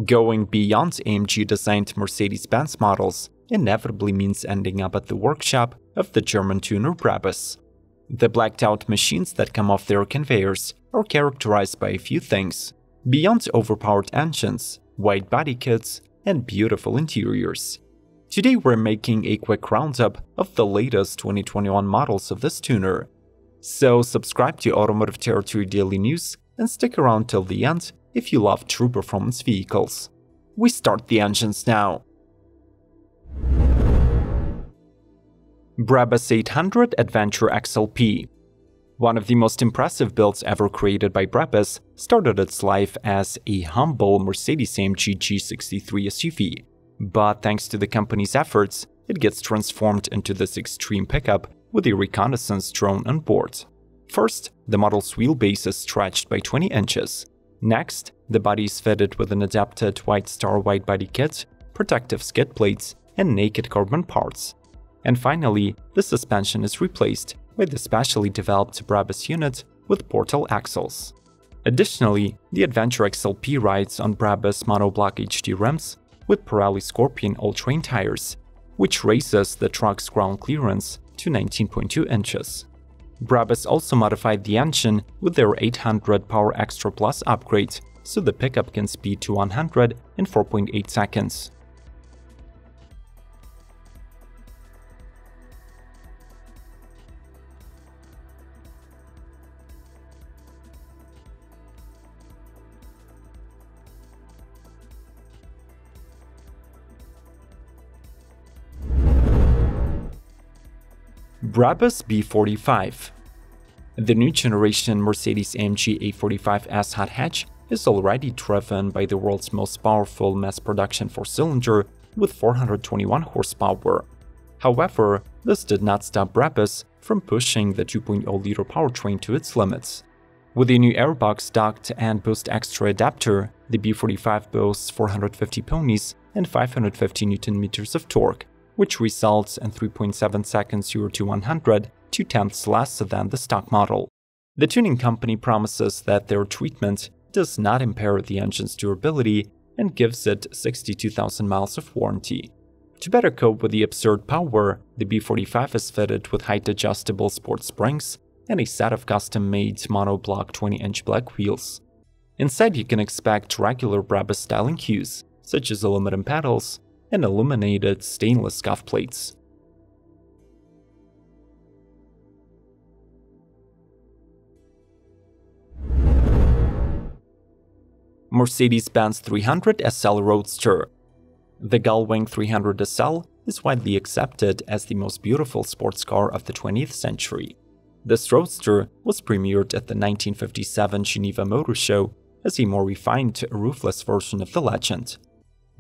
Going beyond AMG-designed Mercedes-Benz models inevitably means ending up at the workshop of the German tuner Brabus. The blacked-out machines that come off their conveyors are characterized by a few things, beyond overpowered engines, wide-body kits, and beautiful interiors. Today we're making a quick roundup of the latest 2021 models of this tuner. So subscribe to Automotive Territory Daily News and stick around till the end if you love true performance vehicles. We start the engines now. Brabus 800 Adventure XLP. One of the most impressive builds ever created by Brabus started its life as a humble Mercedes-AMG G63 SUV, but thanks to the company's efforts, it gets transformed into this extreme pickup with a reconnaissance drone on board. First, the model's wheelbase is stretched by 20 inches. Next, the body is fitted with an adapted White Star widebody kit, protective skid plates, and naked carbon parts. And finally, the suspension is replaced by the specially developed Brabus unit with portal axles. Additionally, the Adventure XLP rides on Brabus monoblock HD rims with Pirelli Scorpion all-terrain tires, which raises the truck's ground clearance to 19.2 inches. Brabus also modified the engine with their 800 Power Extra Plus upgrade, so the pickup can speed to 100 in 4.8 seconds. Brabus B45. The new generation Mercedes-AMG A45S hot hatch is already driven by the world's most powerful mass-production four-cylinder with 421 horsepower. However, this did not stop Brabus from pushing the 2.0-liter powertrain to its limits. With a new airbox duct and boost extra adapter, the B45 boasts 450 ponies and 550 Nm of torque, which results in 3.7 seconds 0 to 100, 0.2 less than the stock model. The tuning company promises that their treatment does not impair the engine's durability and gives it 62,000 miles of warranty. To better cope with the absurd power, the B45 is fitted with height-adjustable sport springs and a set of custom-made monoblock 20-inch black wheels. Inside you can expect regular Brabus styling cues, such as aluminum pedals and illuminated stainless scuff plates. Mercedes-Benz 300 SL Roadster. The Gullwing 300 SL is widely accepted as the most beautiful sports car of the 20th century. This roadster was premiered at the 1957 Geneva Motor Show as a more refined, roofless version of the legend.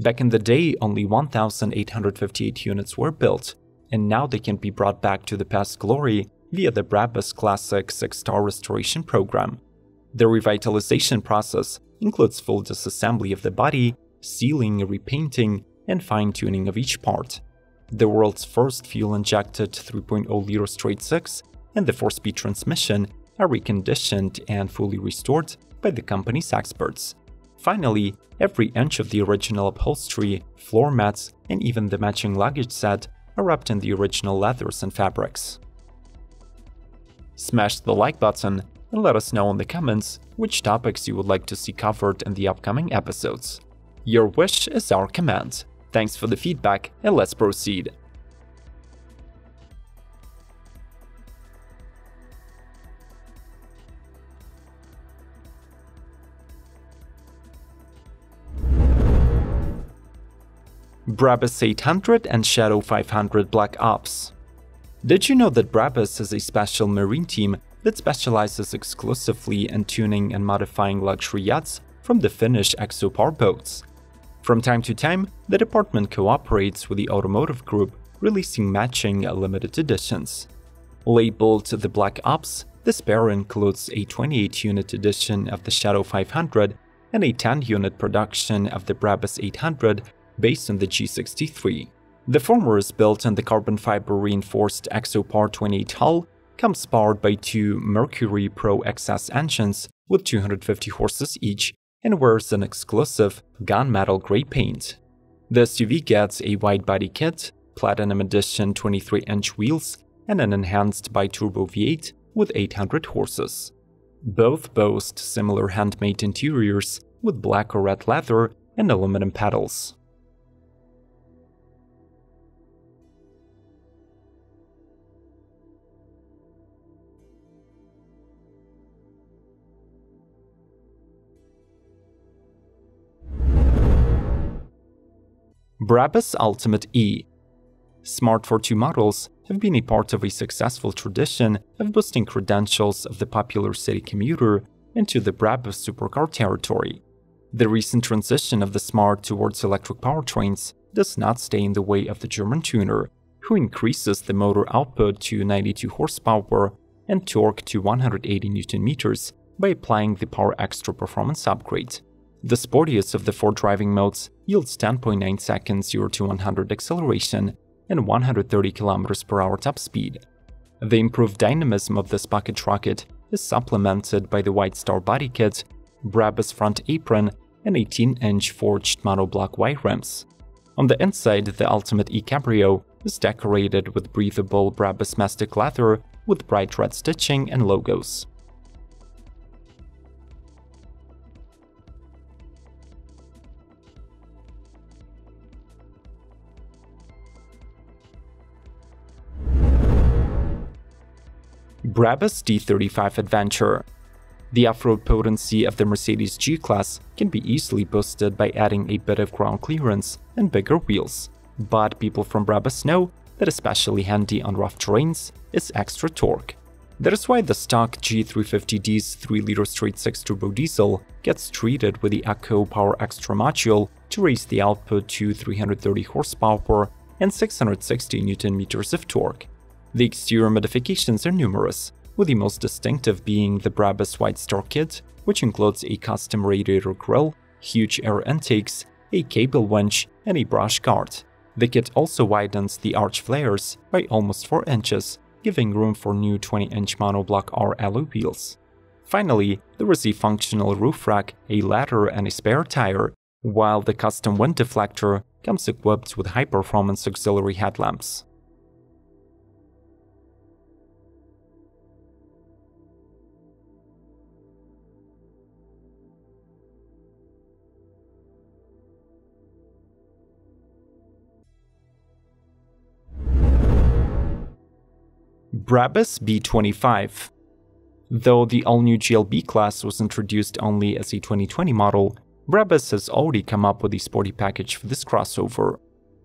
Back in the day, only 1,858 units were built, and now they can be brought back to the past glory via the Brabus Classic 6-star restoration program. The revitalization process includes full disassembly of the body, sealing, repainting, and fine-tuning of each part. The world's first fuel-injected 3.0-liter straight-six and the 4-speed transmission are reconditioned and fully restored by the company's experts. Finally, every inch of the original upholstery, floor mats, and even the matching luggage set are wrapped in the original leathers and fabrics. Smash the like button and let us know in the comments which topics you would like to see covered in the upcoming episodes. Your wish is our command. Thanks for the feedback, and let's proceed. Brabus 800 and Shadow 500 Black Ops. Did you know that Brabus has a special marine team that specializes exclusively in tuning and modifying luxury yachts from the Finnish ExoPower boats? From time to time, the department cooperates with the Automotive group, releasing matching limited editions. Labeled the Black Ops, this pair includes a 28-unit edition of the Shadow 500 and a 10-unit production of the Brabus 800 based on the G63. The former is built on the carbon fiber reinforced ExoPower 28 hull, comes powered by two Mercury Pro XS engines with 250 horses each, and wears an exclusive gunmetal gray paint. The SUV gets a wide-body kit, Platinum Edition 23-inch wheels, and an enhanced bi-turbo V8 with 800 horses. Both boast similar handmade interiors with black or red leather and aluminum pedals. Brabus Ultimate E. Smart 42 models have been a part of a successful tradition of boosting credentials of the popular city commuter into the Brabus supercar territory. The recent transition of the Smart towards electric powertrains does not stay in the way of the German tuner, who increases the motor output to 92 horsepower and torque to 180 Nm by applying the Power Extra performance upgrade. The sportiest of the four driving modes yields 10.9 seconds 0 to 100 acceleration and 130 km/h top speed. The improved dynamism of this bucket rocket is supplemented by the White Star body kit, Brabus front apron, and 18-inch forged monoblock wide rims. On the inside, the Ultimate E Cabrio is decorated with breathable Brabus mastic leather with bright red stitching and logos. Brabus D35 Adventure. The off-road potency of the Mercedes G-Class can be easily boosted by adding a bit of ground clearance and bigger wheels, but people from Brabus know that especially handy on rough terrains is extra torque. That is why the stock G350D's 3-liter straight-six turbo diesel gets treated with the Echo Power Extra module to raise the output to 330 horsepower and 660 Nm of torque. The exterior modifications are numerous, with the most distinctive being the Brabus White Star kit, which includes a custom radiator grille, huge air intakes, a cable winch, and a brush guard. The kit also widens the arch flares by almost 4 inches, giving room for new 20-inch monoblock R alloy wheels. Finally, there is a functional roof rack, a ladder, and a spare tire, while the custom wind deflector comes equipped with high-performance auxiliary headlamps. Brabus B25. Though the all-new GLB class was introduced only as a 2020 model, Brabus has already come up with a sporty package for this crossover.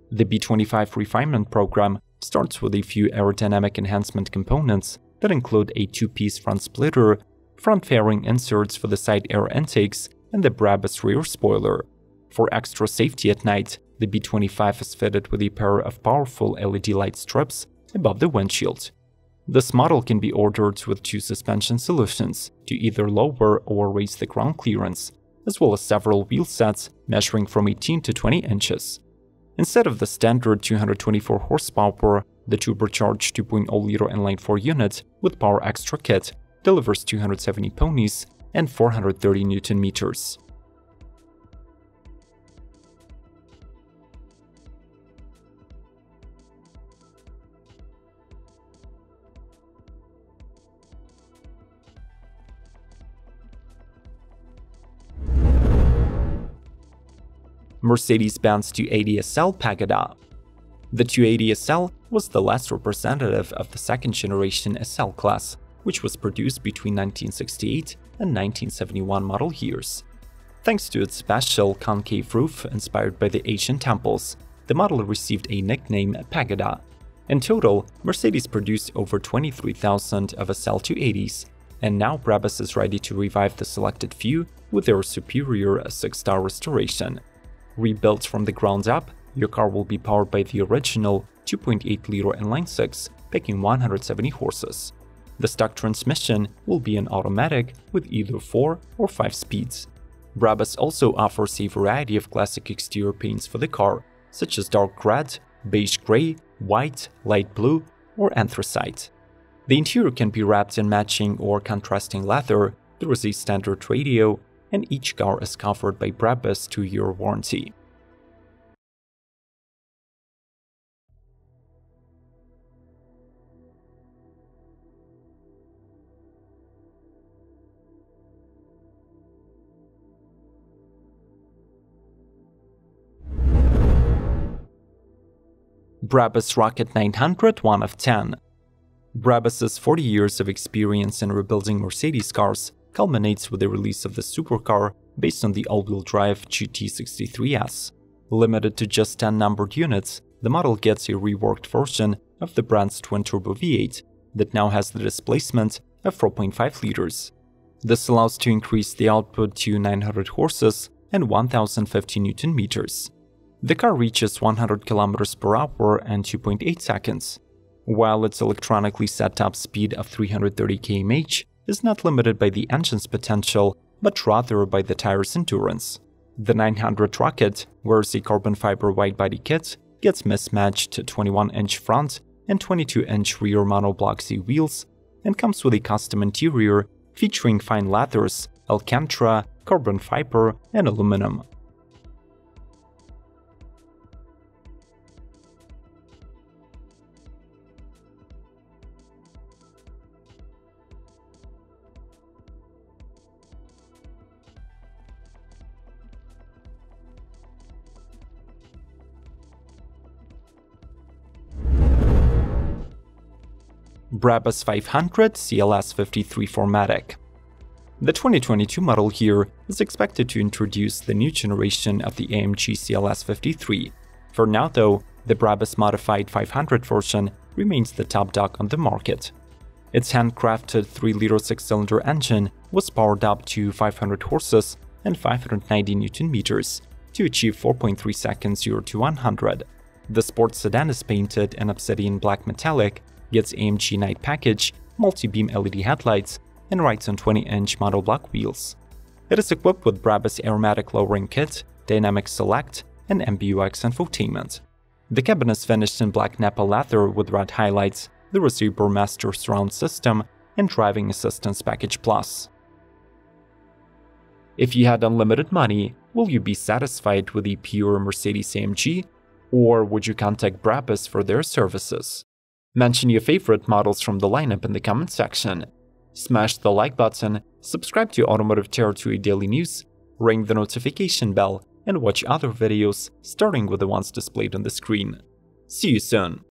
The B25 refinement program starts with a few aerodynamic enhancement components that include a 2-piece front splitter, front fairing inserts for the side air intakes, and the Brabus rear spoiler. For extra safety at night, the B25 is fitted with a pair of powerful LED light strips above the windshield. This model can be ordered with 2 suspension solutions to either lower or raise the ground clearance, as well as several wheel sets measuring from 18 to 20 inches. Instead of the standard 224 horsepower, the turbocharged 2.0-liter inline-4 unit with Power Extra kit delivers 270 ponies and 430 Nm. Mercedes-Benz 280 SL Pagoda. The 280 SL was the last representative of the second-generation SL class, which was produced between 1968 and 1971 model years. Thanks to its special concave roof inspired by the Asian temples, the model received a nickname Pagoda. In total, Mercedes produced over 23,000 of SL 280s, and now Brabus is ready to revive the selected few with their superior 6-star restoration. Rebuilt from the ground up, your car will be powered by the original 2.8-liter inline-6, packing 170 horses. The stock transmission will be an automatic with either 4 or 5 speeds. Brabus also offers a variety of classic exterior paints for the car, such as dark red, beige gray, white, light blue, or anthracite. The interior can be wrapped in matching or contrasting leather. There is a standard radio, and each car is covered by Brabus 2-year warranty. Brabus Rocket 900 1 of 10. Brabus's 40 years of experience in rebuilding Mercedes cars culminates with the release of the supercar based on the all-wheel drive GT63S. Limited to just 10 numbered units, the model gets a reworked version of the brand's twin-turbo V8 that now has the displacement of 4.5 liters. This allows to increase the output to 900 horses and 1050 Nm. The car reaches 100 km per hour in 2.8 seconds, while its electronically set top speed of 330 km/h is not limited by the engine's potential, but rather by the tire's endurance. The 900 Rocket wears a carbon fiber widebody kit, gets mismatched 21-inch front and 22-inch rear monoblock Z wheels, and comes with a custom interior featuring fine leathers, Alcantara, carbon fiber, and aluminum. Brabus 500 CLS53 4MATIC. The 2022 model here is expected to introduce the new generation of the AMG CLS53. For now though, the Brabus modified 500 version remains the top dog on the market. Its handcrafted 3-liter 6-cylinder engine was powered up to 500 horses and 590 Nm to achieve 4.3 seconds 0 to 100. The sports sedan is painted in obsidian black metallic, gets AMG Night Package, multi-beam LED headlights, and rides on 20-inch monoblock wheels. It is equipped with Brabus aromatic lowering kit, dynamic select, and MBUX infotainment. The cabin is finished in black Nappa leather with red highlights. There is a Burmester surround system and driving assistance package plus. If you had unlimited money, will you be satisfied with a pure Mercedes-AMG, or would you contact Brabus for their services? Mention your favorite models from the lineup in the comment section. Smash the like button, subscribe to Automotive Territory Daily News, ring the notification bell, and watch other videos starting with the ones displayed on the screen. See you soon!